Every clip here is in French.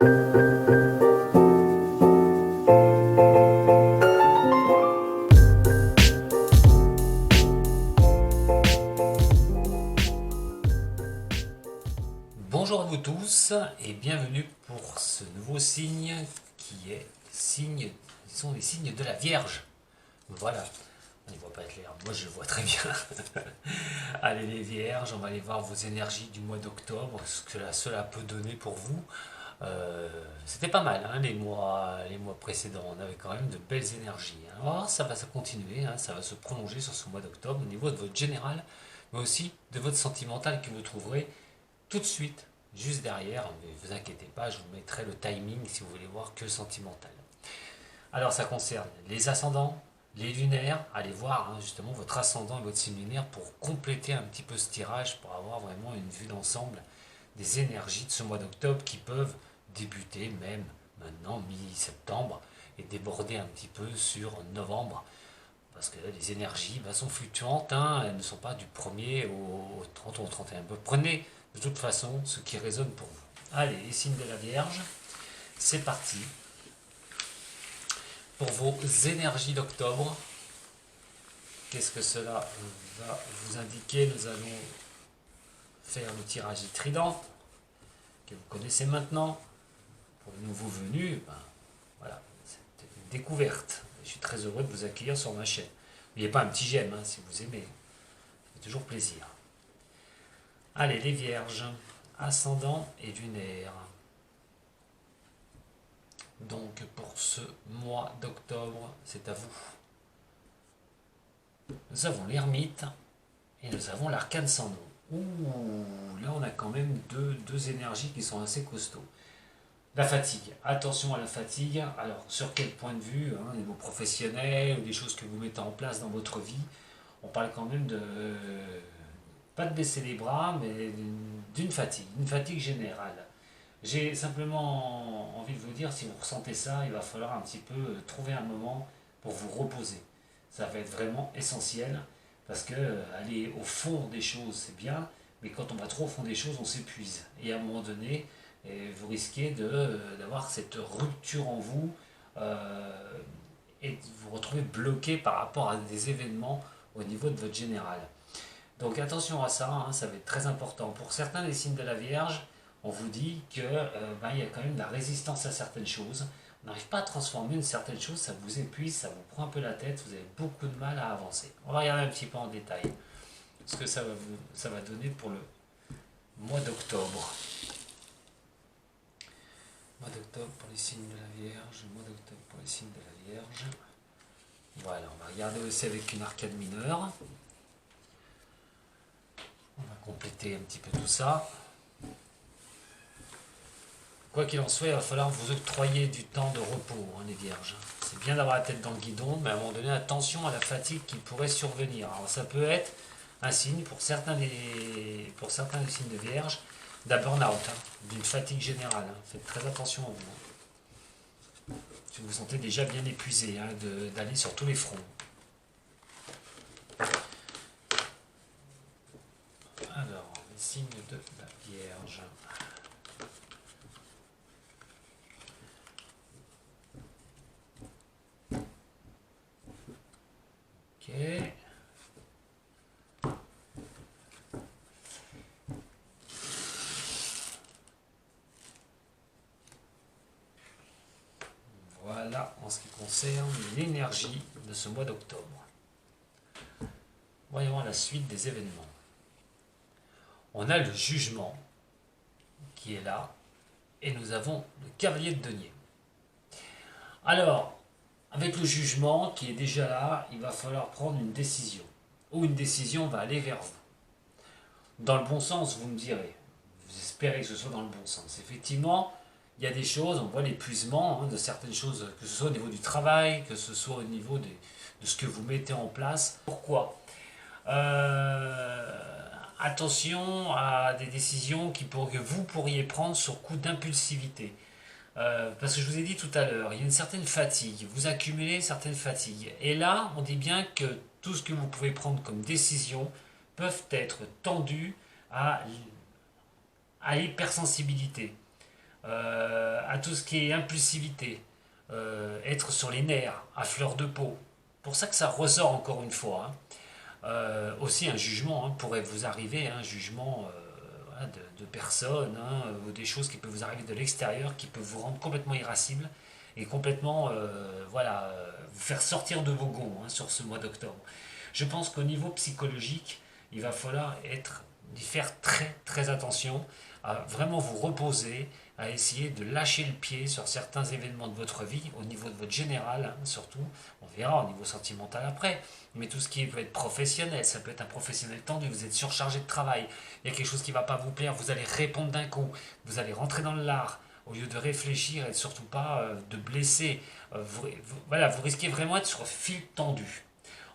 Bonjour à vous tous et bienvenue pour ce nouveau signe qui est signe, ce sont les signes de la Vierge. Voilà, on ne voit pas clair, moi je le vois très bien. Allez les Vierges, on va aller voir vos énergies du mois d'octobre, ce que cela peut donner pour vous. C'était pas mal hein, les mois précédents, on avait quand même de belles énergies. Hein. Alors, ça va se continuer, hein, ça va se prolonger sur ce mois d'octobre au niveau de votre général, mais aussi de votre sentimental que vous trouverez tout de suite, juste derrière. Ne vous inquiétez pas, je vous mettrai le timing si vous voulez voir que le sentimental. Alors ça concerne les ascendants, les lunaires. Allez voir hein, justement votre ascendant et votre signe lunaire pour compléter un petit peu ce tirage, pour avoir vraiment une vue d'ensemble des énergies de ce mois d'octobre qui peuvent débuter même maintenant mi-septembre et déborder un petit peu sur novembre. Parce que les énergies sont fluctuantes, hein, elles ne sont pas du 1er au 30 ou au 31. Prenez de toute façon ce qui résonne pour vous. Allez, les signes de la Vierge, c'est parti. Pour vos énergies d'octobre, qu'est-ce que cela va vous indiquer? Nous allons faire le tirage du trident, que vous connaissez maintenant. Pour les nouveaux venus, voilà, c'est une découverte. Je suis très heureux de vous accueillir sur ma chaîne. N'oubliez pas un petit j'aime hein, si vous aimez. Ça fait toujours plaisir. Allez, les Vierges, ascendant et lunaire. Donc pour ce mois d'octobre, c'est à vous. Nous avons l'ermite et nous avons l'arcane sans nom. Ouh, là on a quand même deux énergies qui sont assez costauds. La fatigue, attention à la fatigue. Alors sur quel point de vue, hein, au niveau professionnel ou des choses que vous mettez en place dans votre vie, on parle quand même de pas de baisser les bras, mais d'une fatigue, une fatigue générale. J'ai simplement envie de vous dire, si vous ressentez ça, il va falloir un petit peu trouver un moment pour vous reposer. Ça va être vraiment essentiel, parce que aller au fond des choses, c'est bien, mais quand on va trop au fond des choses, on s'épuise. Et à un moment donné, vous risquez d'avoir cette rupture en vous et de vous retrouver bloqué par rapport à des événements au niveau de votre général. Donc attention à ça, hein, ça va être très important. Pour certains des signes de la Vierge, on vous dit qu'il y a quand même de la résistance à certaines choses. On n'arrive pas à transformer une certaine chose, ça vous épuise, ça vous prend un peu la tête, vous avez beaucoup de mal à avancer. On va regarder un petit peu en détail ce que ça va donner pour le mois d'octobre. Mois d'octobre pour les signes de la Vierge, mois d'octobre pour les signes de la Vierge. Voilà, on va regarder aussi avec une arcade mineure. On va compléter un petit peu tout ça. Quoi qu'il en soit, il va falloir vous octroyer du temps de repos, hein, les Vierges. C'est bien d'avoir la tête dans le guidon, mais à un moment donné, attention à la fatigue qui pourrait survenir. Alors ça peut être un signe pour certains des signes de Vierge d'un burn-out, hein, d'une fatigue générale. Hein. Faites très attention à vous. Si vous vous sentez déjà bien épuisé, hein, d'aller sur tous les fronts. Alors, les signes de la Vierge. Ok. Voilà en ce qui concerne l'énergie de ce mois d'octobre. Voyons la suite des événements. On a le jugement qui est là et nous avons le cavalier de denier. Alors, avec le jugement qui est déjà là, il va falloir prendre une décision. Ou une décision va aller vers vous. Dans le bon sens, vous me direz. Vous espérez que ce soit dans le bon sens. Effectivement, il y a des choses, on voit l'épuisement hein, de certaines choses, que ce soit au niveau du travail, que ce soit au niveau de ce que vous mettez en place. Pourquoi attention à des décisions que vous pourriez prendre sur coup d'impulsivité. Parce que je vous ai dit tout à l'heure, il y a une certaine fatigue, vous accumulez une certaine fatigue. Et là, on dit bien que tout ce que vous pouvez prendre comme décision peuvent être tendus à l'hypersensibilité. à tout ce qui est impulsivité, être sur les nerfs, à fleur de peau. Pour ça que ça ressort encore une fois, hein. Aussi un jugement, hein, pourrait vous arriver, un jugement voilà, de personnes, hein, ou des choses qui peuvent vous arriver de l'extérieur, qui peuvent vous rendre complètement irascible et complètement voilà, vous faire sortir de vos gonds, hein, sur ce mois d'octobre. Je pense qu'au niveau psychologique, il va falloir y faire très très attention, à vraiment vous reposer, à essayer de lâcher le pied sur certains événements de votre vie, au niveau de votre général, hein, surtout. On verra au niveau sentimental après, mais tout ce qui peut être professionnel, ça peut être un professionnel tendu, vous êtes surchargé de travail, il y a quelque chose qui ne va pas vous plaire, vous allez répondre d'un coup, vous allez rentrer dans le lard, au lieu de réfléchir et surtout pas de blesser. Voilà, vous risquez vraiment d'être sur fil tendu.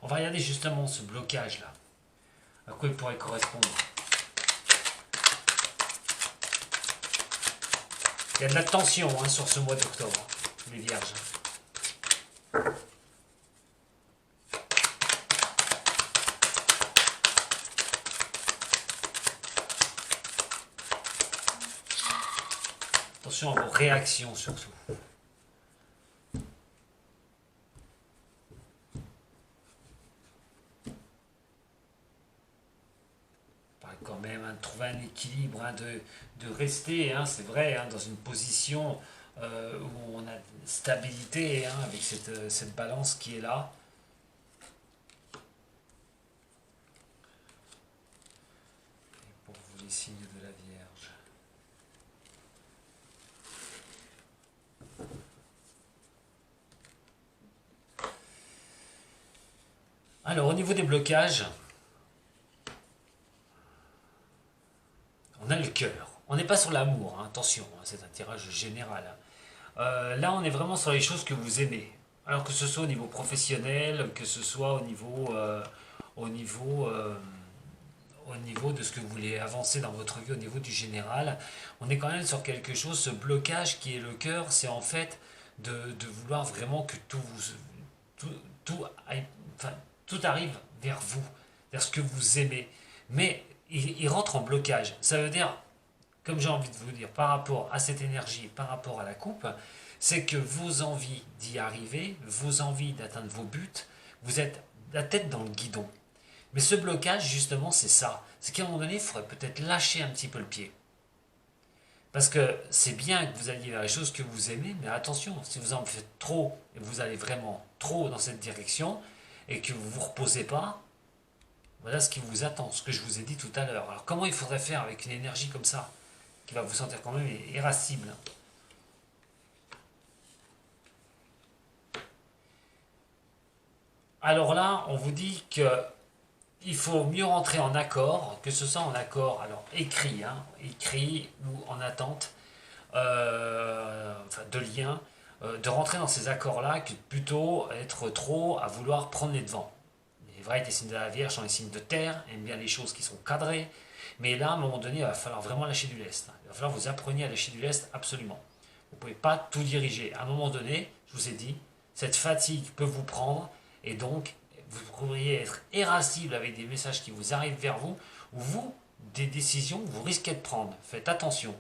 On va regarder justement ce blocage-là, à quoi il pourrait correspondre. Il y a de la tension, hein, sur ce mois d'octobre, les vierges. Attention à vos réactions surtout. Quand même, hein, de trouver un équilibre, hein, de rester, hein, c'est vrai, hein, dans une position où on a stabilité, hein, avec cette balance qui est là. Et pour vous, les signes de la Vierge. Alors, au niveau des blocages, on a le cœur. On n'est pas sur l'amour, hein, attention, hein, c'est un tirage général, hein. Là, on est vraiment sur les choses que vous aimez. Alors que ce soit au niveau professionnel, que ce soit au niveau, euh, au niveau de ce que vous voulez avancer dans votre vie, au niveau du général, on est quand même sur quelque chose, ce blocage qui est le cœur, c'est en fait de vouloir vraiment que tout, tout, enfin, tout arrive vers vous, vers ce que vous aimez. Mais il rentre en blocage. Ça veut dire, comme j'ai envie de vous dire, par rapport à cette énergie, par rapport à la coupe, c'est que vos envies d'y arriver, vos envies d'atteindre vos buts, vous êtes la tête dans le guidon. Mais ce blocage, justement, c'est ça. C'est qu'à un moment donné, il faudrait peut-être lâcher un petit peu le pied. Parce que c'est bien que vous alliez vers les choses que vous aimez, mais attention, si vous en faites trop, et vous allez vraiment trop dans cette direction, et que vous ne vous reposez pas, voilà ce qui vous attend, ce que je vous ai dit tout à l'heure. Alors comment il faudrait faire avec une énergie comme ça, qui va vous sentir quand même irascible? Alors là, on vous dit que il faut mieux rentrer en accord, que ce soit en accord, alors écrit, hein, écrit ou en attente, enfin de lien, de rentrer dans ces accords-là que plutôt être trop à vouloir prendre les devants. Les vrais des signes de la Vierge sont les signes de terre, aiment bien les choses qui sont cadrées, mais là, à un moment donné, il va falloir vraiment lâcher du lest. Il va falloir que vous appreniez à lâcher du lest absolument. Vous ne pouvez pas tout diriger. À un moment donné, je vous ai dit, cette fatigue peut vous prendre et donc vous pourriez être irascible avec des messages qui vous arrivent vers vous ou vous, des décisions que vous risquez de prendre. Faites attention.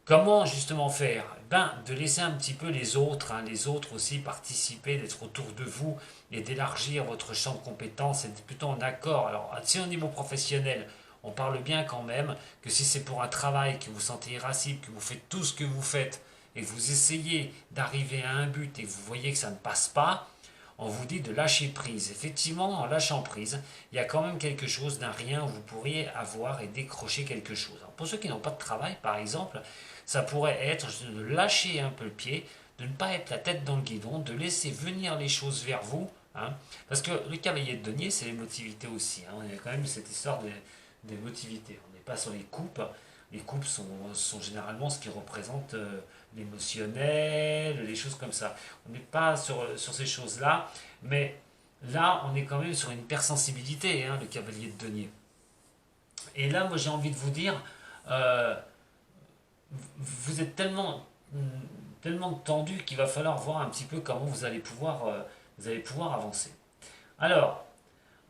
Comment justement faire? Ben, de laisser un petit peu les autres, hein, les autres aussi participer, d'être autour de vous et d'élargir votre champ de compétences, et plutôt en accord. Alors, si au niveau professionnel, on parle bien quand même que si c'est pour un travail que vous sentez irascible, que vous faites tout ce que vous faites et que vous essayez d'arriver à un but et que vous voyez que ça ne passe pas, on vous dit de lâcher prise. Effectivement, en lâchant prise, il y a quand même quelque chose d'un rien où vous pourriez avoir et décrocher quelque chose. Alors pour ceux qui n'ont pas de travail, par exemple, ça pourrait être de lâcher un peu le pied, de ne pas être la tête dans le guidon, de laisser venir les choses vers vous, hein. Parce que le cavalier de denier, c'est l'émotivité aussi, hein. Il y a quand même cette histoire d'émotivité. On n'est pas sur les coupes. Les coupes sont généralement ce qui représente l'émotionnel, les choses comme ça. On n'est pas sur ces choses-là, mais là, on est quand même sur une hypersensibilité, hein, le cavalier de denier. Et là, moi, j'ai envie de vous dire, euh, vous êtes tellement tendu qu'il va falloir voir un petit peu comment vous allez pouvoir avancer. Alors,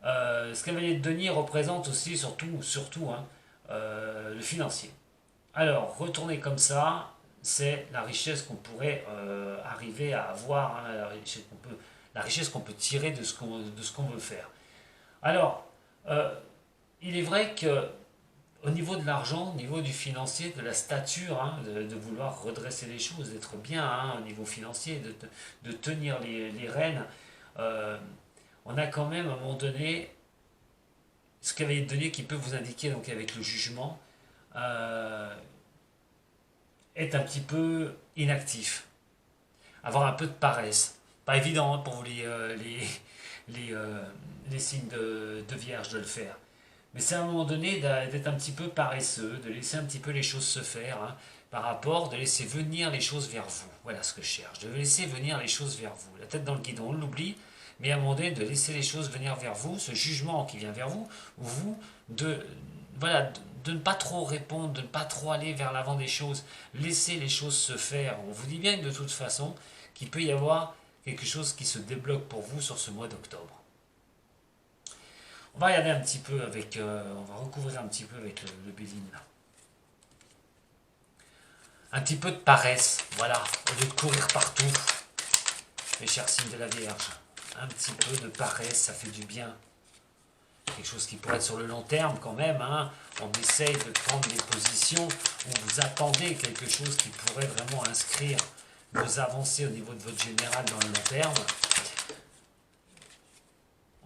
ce cavalier de denier représente aussi surtout hein, le financier. Alors, retourner comme ça, c'est la richesse qu'on pourrait arriver à avoir, hein, la richesse qu'on peut tirer de ce qu'on veut faire. Alors, euh, il est vrai que au niveau de l'argent, au niveau du financier, de la stature, hein, de vouloir redresser les choses, d'être bien hein, au niveau financier, de tenir les rênes, euh, on a quand même à un moment donné ce qu'il y avait donné qui peut vous indiquer donc avec le jugement euh, est un petit peu inactif, avoir un peu de paresse. Pas évident hein, pour vous les, euh, les signes de vierge de le faire. Mais c'est à un moment donné d'être un petit peu paresseux, de laisser un petit peu les choses se faire, hein, par rapport, de laisser venir les choses vers vous. Voilà ce que je cherche, de laisser venir les choses vers vous. La tête dans le guidon, on l'oublie, mais à un moment donné, de laisser les choses venir vers vous, ce jugement qui vient vers vous, vous, de, voilà, de ne pas trop répondre, de ne pas trop aller vers l'avant des choses, laisser les choses se faire. On vous dit bien que de toute façon, qu'il peut y avoir quelque chose qui se débloque pour vous sur ce mois d'octobre. On va regarder un petit peu avec, on va recouvrir un petit peu avec le Béline là. Un petit peu de paresse, voilà, au lieu de courir partout, mes chers signes de la Vierge. Un petit peu de paresse, ça fait du bien. Quelque chose qui pourrait être sur le long terme quand même, hein. On essaye de prendre des positions où vous attendez quelque chose qui pourrait vraiment inscrire vos avancées au niveau de votre général dans le long terme.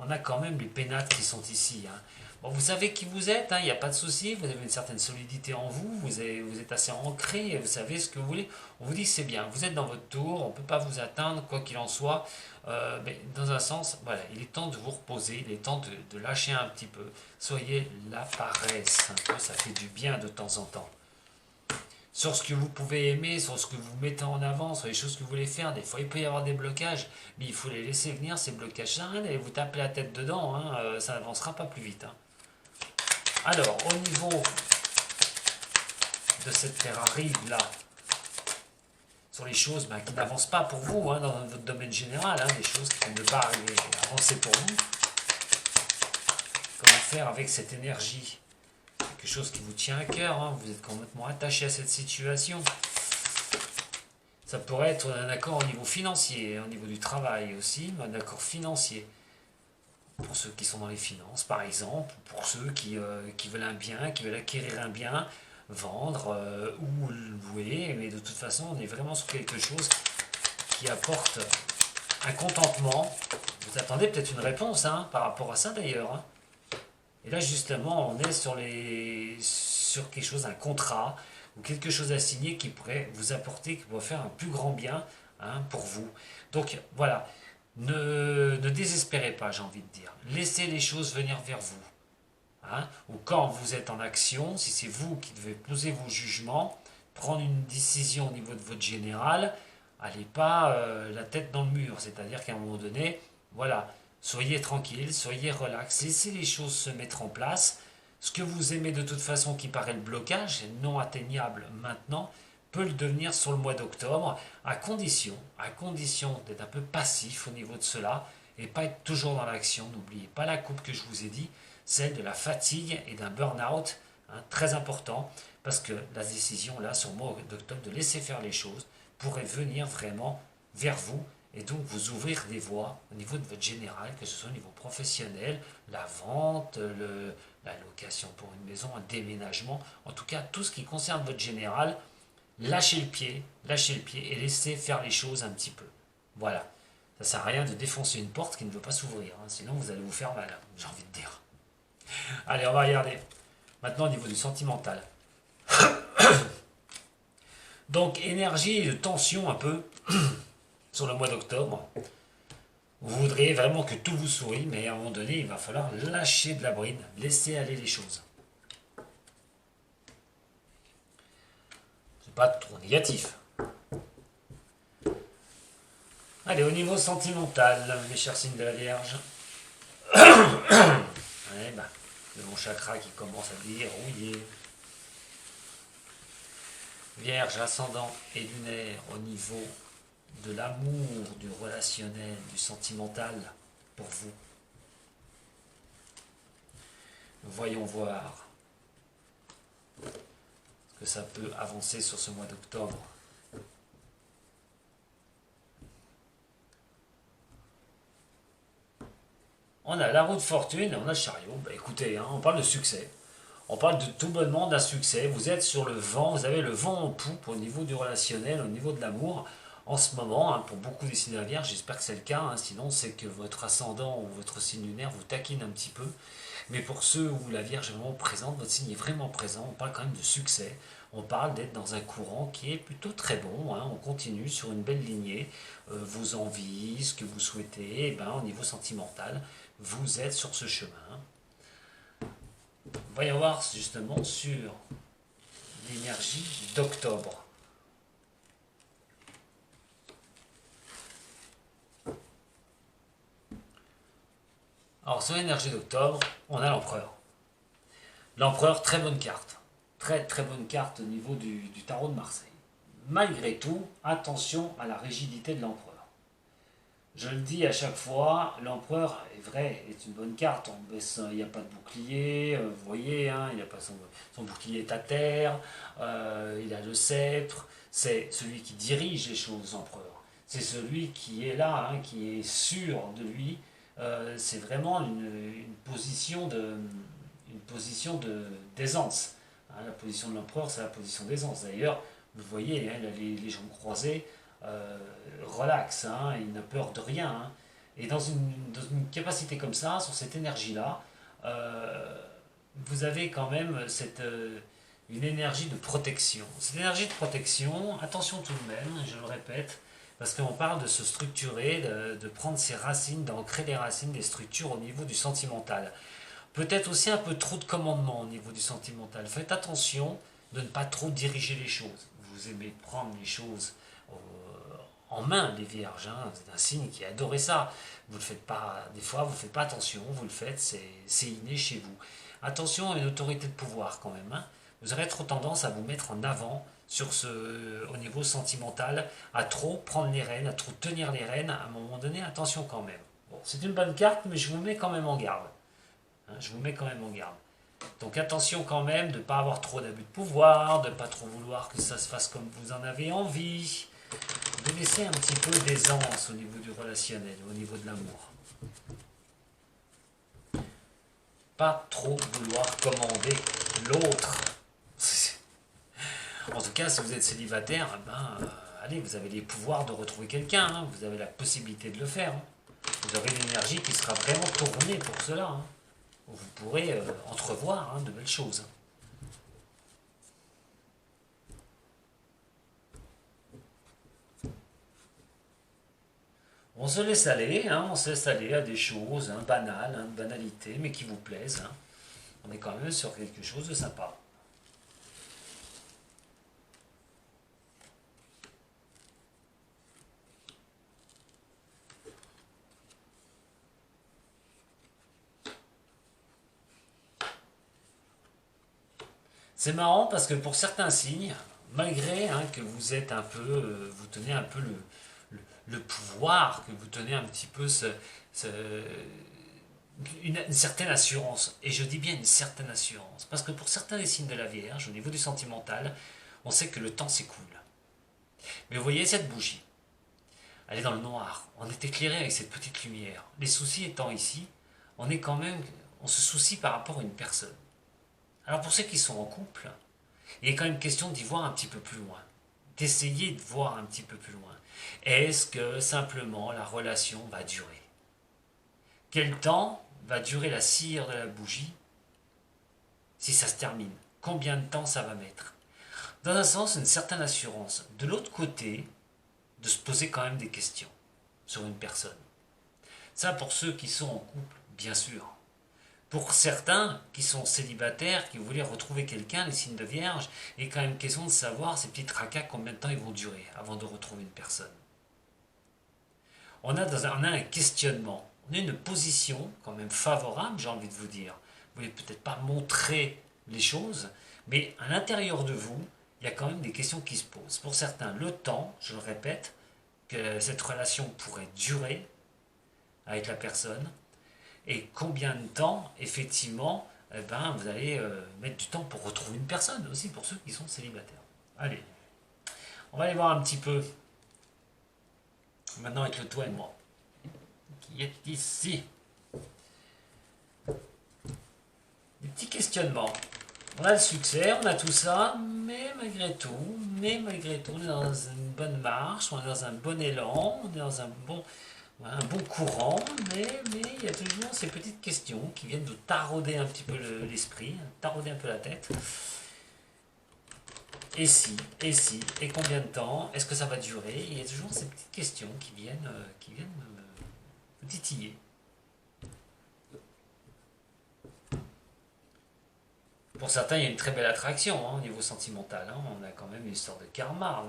On a quand même les pénates qui sont ici. Hein. Bon, vous savez qui vous êtes, il n'y a pas de souci, vous avez une certaine solidité en vous, vous êtes assez ancré, vous savez ce que vous voulez. On vous dit que c'est bien, vous êtes dans votre tour, on ne peut pas vous atteindre, quoi qu'il en soit. Mais dans un sens, voilà, il est temps de vous reposer, il est temps de lâcher un petit peu. Soyez la paresse, un peu, ça fait du bien de temps en temps sur ce que vous pouvez aimer, sur ce que vous mettez en avant, sur les choses que vous voulez faire. Des fois, il peut y avoir des blocages, mais il faut les laisser venir, ces blocages. Ça rien d'aller vous taper la tête dedans, hein, ça n'avancera pas plus vite. Hein. Alors, au niveau de cette Ferrari là, sur les choses qui n'avancent pas pour vous, hein, dans votre domaine général, hein, des choses qui ne vont pas arriver à avancer pour vous, comment faire avec cette énergie? Quelque chose qui vous tient à cœur, hein, vous êtes complètement attaché à cette situation. Ça pourrait être un accord au niveau financier, au niveau du travail aussi, mais un accord financier. Pour ceux qui sont dans les finances, par exemple, pour ceux qui veulent un bien, qui veulent acquérir un bien, vendre ou louer, mais de toute façon, on est vraiment sur quelque chose qui apporte un contentement. Vous attendez peut-être une réponse hein, par rapport à ça d'ailleurs. Hein. Et là, justement, on est sur quelque chose, un contrat ou quelque chose à signer qui pourrait vous apporter, qui pourrait faire un plus grand bien hein, pour vous. Donc voilà, ne désespérez pas, j'ai envie de dire. Laissez les choses venir vers vous. Hein, ou quand vous êtes en action, si c'est vous qui devez poser vos jugements, prendre une décision au niveau de votre général, allez pas la tête dans le mur. C'est-à-dire qu'à un moment donné, voilà, soyez tranquille, soyez relax, laissez les choses se mettre en place. Ce que vous aimez de toute façon qui paraît le blocage, non atteignable maintenant, peut le devenir sur le mois d'octobre, à condition d'être un peu passif au niveau de cela et pas être toujours dans l'action. N'oubliez pas la coupe que je vous ai dit, celle de la fatigue et d'un burn-out, hein, très important, parce que la décision là sur le mois d'octobre de laisser faire les choses pourrait venir vraiment vers vous et donc vous ouvrir des voies au niveau de votre général, que ce soit au niveau professionnel, la vente, la location pour une maison, un déménagement, en tout cas tout ce qui concerne votre général, lâchez le pied et laissez faire les choses un petit peu. Voilà. Ça sert à rien de défoncer une porte qui ne veut pas s'ouvrir, hein, sinon vous allez vous faire mal, hein, j'ai envie de dire. Allez, on va regarder. Maintenant au niveau du sentimental. Donc énergie et de tension un peu sur le mois d'octobre. Vous voudriez vraiment que tout vous sourie, mais à un moment donné, il va falloir lâcher de la bride, laisser aller les choses. C'est pas trop négatif. Allez, au niveau sentimental, mes chers signes de la Vierge. Ouais, bah, le bon chakra qui commence à dérouiller. Vierge, ascendant et lunaire au niveau de l'amour, du relationnel, du sentimental pour vous. Voyons voir ce que ça peut avancer sur ce mois d'octobre. On a la roue de fortune et on a le chariot. Bah, écoutez, hein, on parle de succès. On parle de tout bonnement d'un succès. Vous êtes sur le vent, vous avez le vent en poupe au niveau du relationnel, au niveau de l'amour. En ce moment, hein, pour beaucoup des signes de la Vierge, j'espère que c'est le cas, hein, sinon c'est que votre ascendant ou votre signe lunaire vous taquine un petit peu. Mais pour ceux où la Vierge est vraiment présente, votre signe est vraiment présent, on parle quand même de succès. On parle d'être dans un courant qui est plutôt très bon, hein, on continue sur une belle lignée. Vos envies, ce que vous souhaitez, eh ben, au niveau sentimental, vous êtes sur ce chemin. On va y voir justement sur l'énergie d'octobre. Alors sur l'énergie d'octobre, on a l'empereur. L'empereur, très bonne carte. Très très bonne carte au niveau du tarot de Marseille. Malgré tout, attention à la rigidité de l'empereur. Je le dis à chaque fois, l'empereur est vrai, est une bonne carte. Il n'y a pas de bouclier, vous voyez, hein, il n'a pas son bouclier est à terre, il a le sceptre. C'est celui qui dirige les choses, l'empereur. C'est celui qui est là, hein, qui est sûr de lui. C'est vraiment une position d'aisance. Hein, la position de l'empereur, c'est la position d'aisance. D'ailleurs, vous voyez, hein, les jambes croisées, relax, hein, il n'a peur de rien. Hein. Et dans une capacité comme ça, sur cette énergie-là, vous avez quand même une énergie de protection. Cette énergie de protection, attention tout de même, je le répète, parce qu'on parle de se structurer, de prendre ses racines, d'ancrer les racines des structures au niveau du sentimental. Peut-être aussi un peu trop de commandement au niveau du sentimental. Faites attention de ne pas trop diriger les choses. Vous aimez prendre les choses en main, les vierges. Hein. Vous êtes un signe qui adorait ça. Vous le faites pas, des fois, vous ne faites pas attention, vous le faites, c'est inné chez vous. Attention à une autorité de pouvoir quand même. Hein. Vous aurez trop tendance à vous mettre en avant au niveau sentimental, à trop prendre les rênes, à trop tenir les rênes. À un moment donné, attention quand même. Bon, c'est une bonne carte, mais je vous mets quand même en garde. Hein, je vous mets quand même en garde. Donc attention quand même de ne pas avoir trop d'abus de pouvoir, de ne pas trop vouloir que ça se fasse comme vous en avez envie, de laisser un petit peu d'aisance au niveau du relationnel, au niveau de l'amour. Pas trop vouloir commander l'autre. En tout cas, si vous êtes célibataire, allez, vous avez les pouvoirs de retrouver quelqu'un, hein, vous avez la possibilité de le faire. Hein. Vous aurez une énergie qui sera vraiment tournée pour cela. Hein. Vous pourrez entrevoir de belles choses. On se laisse aller, on se laisse aller à des choses banales, banalités, mais qui vous plaisent. Hein. On est quand même sur quelque chose de sympa. C'est marrant parce que pour certains signes, malgré que vous êtes un peu, vous tenez un peu le pouvoir, que vous tenez un petit peu une certaine assurance, et je dis bien une certaine assurance, parce que pour certains des signes de la Vierge, au niveau du sentimental, on sait que le temps s'écoule. Mais vous voyez cette bougie, elle est dans le noir, on est éclairé avec cette petite lumière. Les soucis étant ici, on se soucie par rapport à une personne. Alors pour ceux qui sont en couple, il est quand même question d'y voir un petit peu plus loin, d'essayer de voir un petit peu plus loin. Est-ce que simplement la relation va durer? Quel temps va durer la cire de la bougie si ça se termine? Combien de temps ça va mettre? Dans un sens, une certaine assurance. De l'autre côté, de se poser quand même des questions sur une personne. Ça, pour ceux qui sont en couple, bien sûr. Pour certains qui sont célibataires, qui voulaient retrouver quelqu'un, les signes de Vierge, il est quand même question de savoir ces petits tracas combien de temps ils vont durer avant de retrouver une personne. On a un questionnement, on a une position quand même favorable, j'ai envie de vous dire. Vous ne voulez peut-être pas montrer les choses, mais à l'intérieur de vous, il y a quand même des questions qui se posent. Pour certains, le temps, je le répète, que cette relation pourrait durer avec la personne, et combien de temps, effectivement, eh ben, vous allez mettre du temps pour retrouver une personne aussi, pour ceux qui sont célibataires. Allez, on va aller voir un petit peu, maintenant avec le toi et moi, qui est ici. Des petits questionnements. On a le succès, on a tout ça, mais malgré tout, on est dans une bonne marche, on est dans un bon élan, on est dans un bon courant, mais il y a toujours ces petites questions qui viennent nous tarauder un petit peu l'esprit, tarauder un peu la tête. Et si, et combien de temps, est-ce que ça va durer? Il y a toujours ces petites questions qui viennent me titiller. Pour certains, il y a une très belle attraction au niveau sentimental. On a quand même une histoire de karma.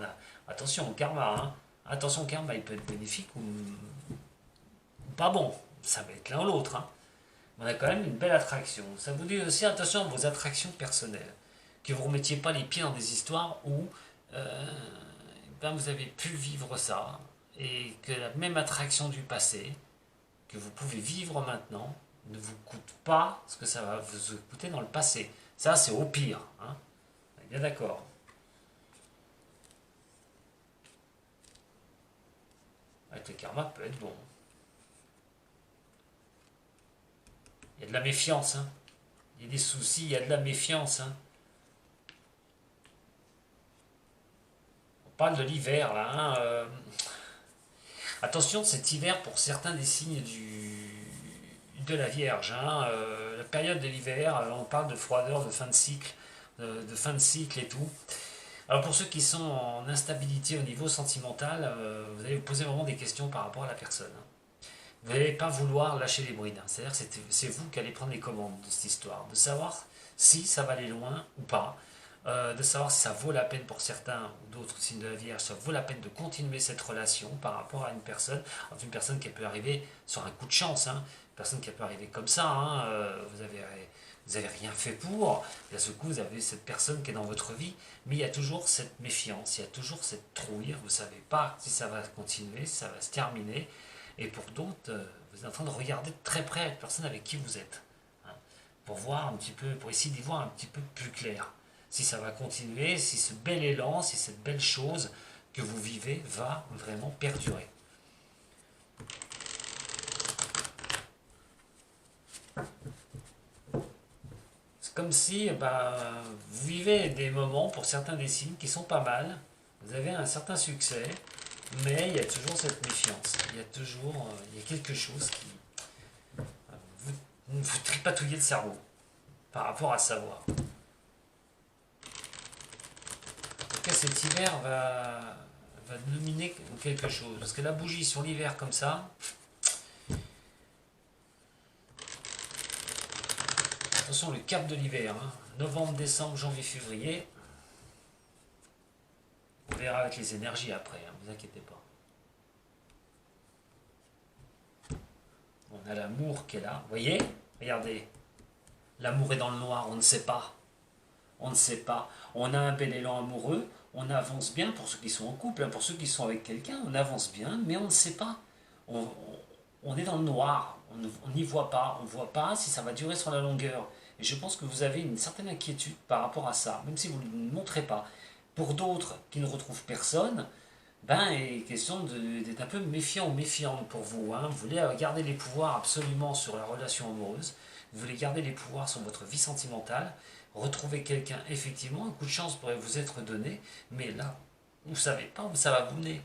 Attention au karma. Attention au karma, il peut être bénéfique ou pas bon. Ça va être l'un ou l'autre. On a quand même une belle attraction. Ça vous dit aussi attention à vos attractions personnelles. Que vous ne remettiez pas les pieds dans des histoires où vous avez pu vivre ça et que la même attraction du passé que vous pouvez vivre maintenant ne vous coûte pas ce que ça va vous coûter dans le passé. Ça, c'est au pire. On est bien d'accord. Avec le karma peut être bon. Il y a de la méfiance. Il y a des soucis, il y a de la méfiance. On parle de l'hiver, là. Attention, cet hiver, pour certains des signes de la Vierge. La période de l'hiver, on parle de froideur, de fin de cycle et tout. Alors pour ceux qui sont en instabilité au niveau sentimental, vous allez vous poser vraiment des questions par rapport à la personne. Vous n'allez pas vouloir lâcher les brides. C'est-à-dire que c'est vous qui allez prendre les commandes de cette histoire, de savoir si ça va aller loin ou pas, de savoir si ça vaut la peine pour certains ou d'autres signes de la Vierge, ça vaut la peine de continuer cette relation par rapport à une personne qui peut arriver sur un coup de chance, une personne qui peut arriver comme ça, vous avez rien fait pour, et à ce coup vous avez cette personne qui est dans votre vie, mais il y a toujours cette méfiance, il y a toujours cette trouille, vous ne savez pas si ça va continuer, si ça va se terminer, et pour d'autres, vous êtes en train de regarder de très près la personne avec qui vous êtes, pour voir un petit peu, pour essayer d'y voir un petit peu plus clair. Si ça va continuer, si ce bel élan, si cette belle chose que vous vivez va vraiment perdurer. C'est comme si vous vivez des moments, pour certains des signes, qui sont pas mal, vous avez un certain succès, mais il y a toujours cette méfiance, il y a quelque chose qui vous tripatouillez le cerveau par rapport à savoir. Cet hiver va dominer quelque chose. Parce que la bougie sur l'hiver comme ça, attention le cap de l'hiver, novembre, décembre, janvier, février, on verra avec les énergies après, ne vous inquiétez pas. On a l'amour qui est là, vous voyez, regardez, l'amour est dans le noir, on ne sait pas. On ne sait pas. On a un bel élan amoureux, on avance bien pour ceux qui sont en couple, pour ceux qui sont avec quelqu'un, on avance bien, mais on ne sait pas. On est dans le noir, on n'y voit pas, on ne voit pas si ça va durer sur la longueur. Et je pense que vous avez une certaine inquiétude par rapport à ça, même si vous ne le montrez pas. Pour d'autres qui ne retrouvent personne, il est question d'être un peu méfiant ou méfiante pour vous. Vous voulez garder les pouvoirs absolument sur la relation amoureuse, vous voulez garder les pouvoirs sur votre vie sentimentale, retrouver quelqu'un, effectivement, un coup de chance pourrait vous être donné, mais là, vous ne savez pas où ça va vous mener.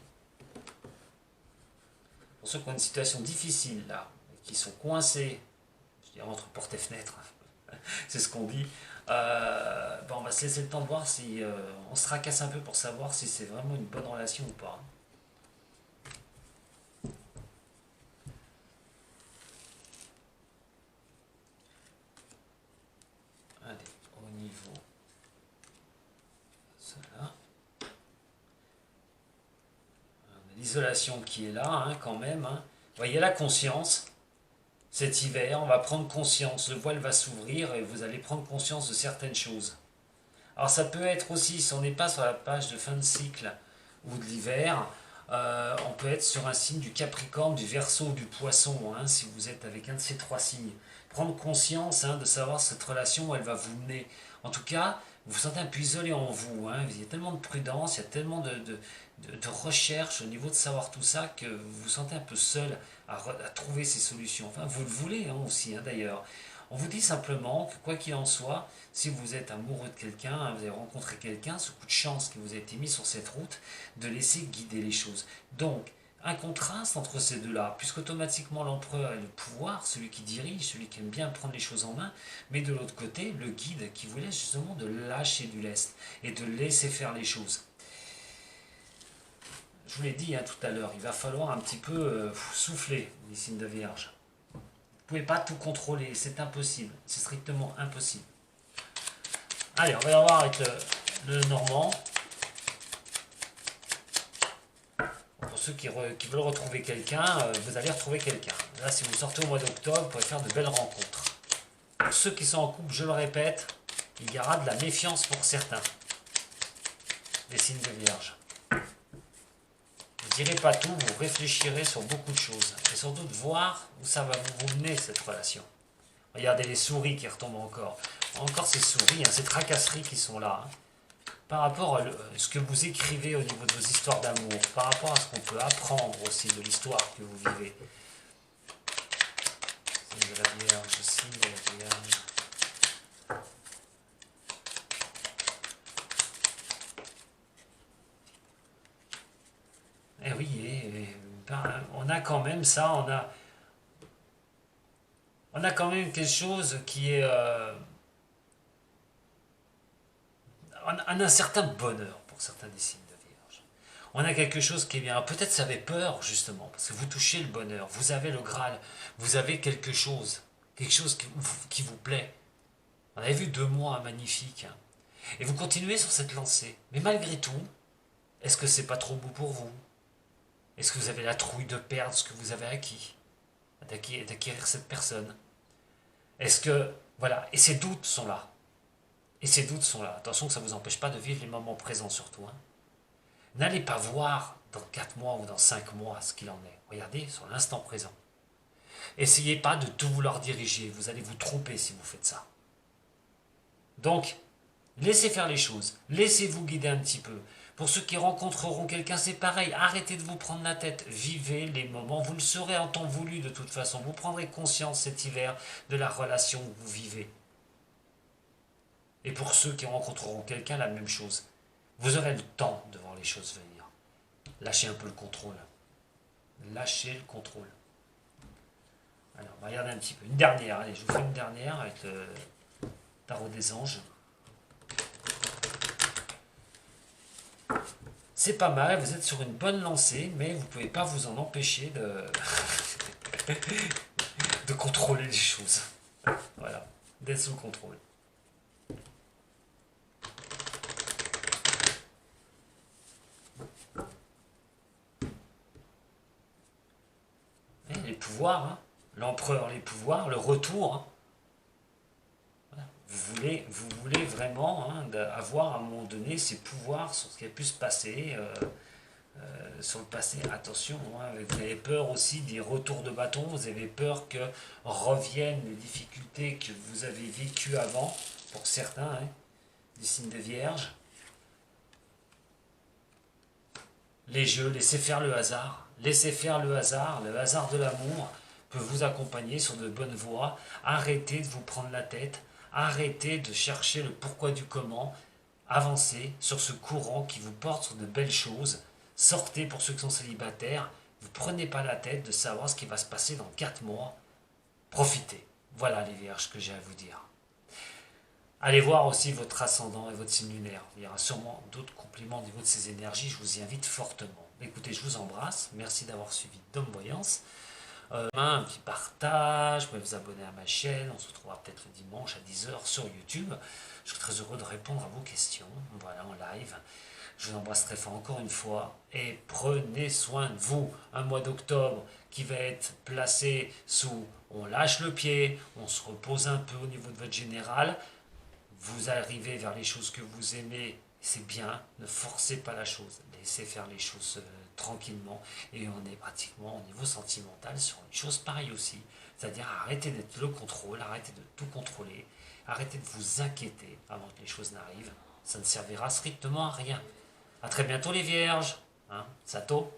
Pour ceux qui ont une situation difficile, là, qui sont coincés, je dirais entre porte et fenêtre, c'est ce qu'on dit, on va se laisser le temps de voir si on se tracasse un peu pour savoir si c'est vraiment une bonne relation ou pas. Allez, au niveau cela, l'isolation qui est là, quand même. Vous voyez la conscience. Cet hiver, on va prendre conscience, le voile va s'ouvrir et vous allez prendre conscience de certaines choses. Alors ça peut être aussi, si on n'est pas sur la page de fin de cycle ou de l'hiver, On peut être sur un signe du Capricorne, du Verseau, du Poisson, hein, si vous êtes avec un de ces trois signes. Prendre conscience de savoir cette relation où elle va vous mener. En tout cas, vous vous sentez un peu isolé en vous. Hein. Il y a tellement de prudence, il y a tellement de recherche au niveau de savoir tout ça que vous vous sentez un peu seul à trouver ces solutions. Enfin, vous le voulez aussi, d'ailleurs. On vous dit simplement que quoi qu'il en soit, si vous êtes amoureux de quelqu'un, vous avez rencontré quelqu'un, ce coup de chance qui vous a été mis sur cette route, de laisser guider les choses. Donc, un contraste entre ces deux-là, puisqu'automatiquement l'empereur est le pouvoir, celui qui dirige, celui qui aime bien prendre les choses en main, mais de l'autre côté, le guide qui vous laisse justement de lâcher du lest et de laisser faire les choses. Je vous l'ai dit tout à l'heure, il va falloir un petit peu souffler, les signes de Vierge. Vous ne pouvez pas tout contrôler, c'est impossible, c'est strictement impossible. Allez, on va y avoir avec le Normand. Pour ceux qui veulent retrouver quelqu'un, vous allez retrouver quelqu'un. Là, si vous sortez au mois d'octobre, vous pourrez faire de belles rencontres. Pour ceux qui sont en couple, je le répète, il y aura de la méfiance pour certains. Les signes de Vierge. Vous ne direz pas tout, vous réfléchirez sur beaucoup de choses. Et surtout de voir où ça va vous mener, cette relation. Regardez les souris qui retombent encore. Encore ces souris, ces tracasseries qui sont là. Par rapport à ce que vous écrivez au niveau de vos histoires d'amour, par rapport à ce qu'on peut apprendre aussi de l'histoire que vous vivez. Signe de la Vierge, signe de la Vierge. Eh oui, on a quand même ça, on a quand même quelque chose qui est un certain bonheur pour certains des signes de Vierge. On a quelque chose qui est bien. Peut-être ça avait peur justement, parce que vous touchez le bonheur, vous avez le Graal, vous avez quelque chose qui vous plaît. On avait vu 2 mois magnifiques, et vous continuez sur cette lancée. Mais malgré tout, est-ce que c'est pas trop beau pour vous? Est-ce que vous avez la trouille de perdre ce que vous avez acquis, d'acquérir cette personne? Est-ce que voilà, et ces doutes sont là. Et ces doutes sont là. Attention que ça ne vous empêche pas de vivre les moments présents surtout. N'allez pas voir dans 4 mois ou dans 5 mois ce qu'il en est. Regardez sur l'instant présent. Essayez pas de tout vouloir diriger. Vous allez vous tromper si vous faites ça. Donc, laissez faire les choses. Laissez-vous guider un petit peu. Pour ceux qui rencontreront quelqu'un, c'est pareil. Arrêtez de vous prendre la tête. Vivez les moments. Vous le saurez en temps voulu de toute façon. Vous prendrez conscience cet hiver de la relation que vous vivez. Et pour ceux qui rencontreront quelqu'un, la même chose. Vous aurez le temps de voir les choses venir. Lâchez un peu le contrôle. Lâchez le contrôle. Alors, on va regarder un petit peu. Une dernière. Allez, je vous fais une dernière avec le tarot des anges. C'est pas mal, vous êtes sur une bonne lancée, mais vous ne pouvez pas vous en empêcher de contrôler les choses. Voilà, d'être sous contrôle. Et les pouvoirs, l'empereur, les pouvoirs, le retour. Vous voulez vraiment avoir à un moment donné ces pouvoirs sur ce qui a pu se passer, sur le passé. Attention, vous avez peur aussi des retours de bâton, vous avez peur que reviennent les difficultés que vous avez vécues avant, pour certains, des signes de Vierge. Les jeux, laissez faire le hasard. Laissez faire le hasard de l'amour peut vous accompagner sur de bonnes voies. Arrêtez de vous prendre la tête. Arrêtez de chercher le pourquoi du comment. Avancez sur ce courant qui vous porte sur de belles choses. Sortez pour ceux qui sont célibataires. Vous ne prenez pas la tête de savoir ce qui va se passer dans 4 mois. Profitez. Voilà les Vierges que j'ai à vous dire. Allez voir aussi votre ascendant et votre signe lunaire. Il y aura sûrement d'autres compléments au niveau de ces énergies. Je vous y invite fortement. Écoutez, je vous embrasse. Merci d'avoir suivi Dom Voyance. Un petit partage, vous pouvez vous abonner à ma chaîne, on se retrouvera peut-être le dimanche à 10 h sur YouTube. Je serai très heureux de répondre à vos questions, voilà, en live. Je vous embrasse très fort encore une fois et prenez soin de vous. Un mois d'octobre qui va être placé sous on lâche le pied, on se repose un peu au niveau de votre général, vous arrivez vers les choses que vous aimez, c'est bien, ne forcez pas la chose, laissez faire les choses tranquillement, et on est pratiquement au niveau sentimental sur une chose pareille aussi. C'est-à-dire arrêtez d'être le contrôle, arrêtez de tout contrôler, arrêtez de vous inquiéter avant que les choses n'arrivent. Ça ne servira strictement à rien. A très bientôt les vierges. Hein, Sato.